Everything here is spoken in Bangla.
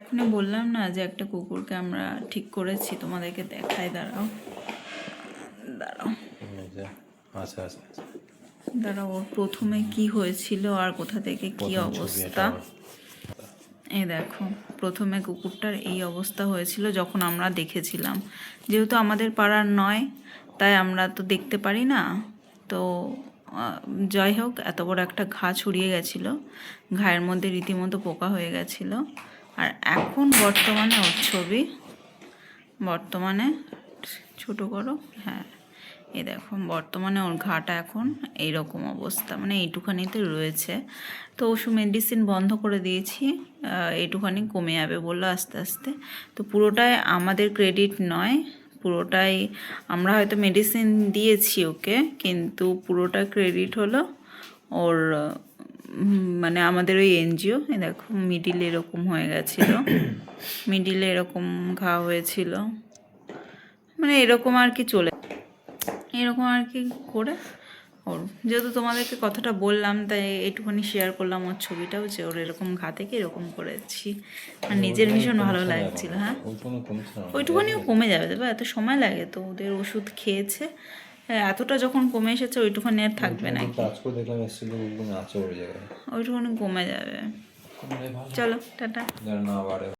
এখানে বললাম না যে একটা কুকুরকে আমরা ঠিক করেছি, তোমাদেরকে দেখাই। দাঁড়াও দাঁড়াও আচ্ছা আচ্ছা দাঁড়াও, ওর প্রথমে কি হয়েছিল আর কোথা থেকে কি অবস্থা। এই দেখো, প্রথমে কুকুরটার এই অবস্থা হয়েছিল যখন আমরা দেখেছিলাম। যেহেতু আমাদের পাড়ার নয়, তাই আমরা তো দেখতে পারি না। তো যাই হোক, এত বড় একটা ঘা ছড়িয়ে গেছিলো, ঘায়ের মধ্যে রীতিমতো পোকা হয়ে গেছিলো। আর এখন বর্তমানে ওর ছবি, বর্তমানে ছোটো করো, হ্যাঁ এই দেখো, বর্তমানে ওর ঘাটা এখন এইরকম অবস্থা, মানে এইটুখানিতে রয়েছে। তো ওষুধ মেডিসিন বন্ধ করে দিয়েছি, এইটুখানি কমে যাবে বললো আস্তে আস্তে। তো পুরোটাই আমাদের ক্রেডিট নয়, পুরোটাই আমরা হয়তো মেডিসিন দিয়েছি ওকে, কিন্তু পুরোটা ক্রেডিট হলো ওর, মানে আমাদের ওই এনজিও। দেখো মিডিলে এরকম হয়ে গেছিলো, মিডিলে এরকম ঘা হয়েছিল, মানে এরকম আর কি, চলে এরকম আর কি করে ওর। যেহেতু তোমাদেরকে কথাটা বললাম, তাই এইটুখানি শেয়ার করলাম ওর ছবিটাও, যে ওর এরকম ঘা থেকে এরকম করেছি। আর নিজের ভীষণ ভালো লাগছিল। হ্যাঁ, ওইটুখানিও কমে যাবে, দেবে এত সময় লাগে তো, ওদের ওষুধ খেয়েছে, এতটা যখন কমে এসেছে ওইটুখানি আর থাকবে না, ওইটুখানি কমে যাবে। চলো টাটা।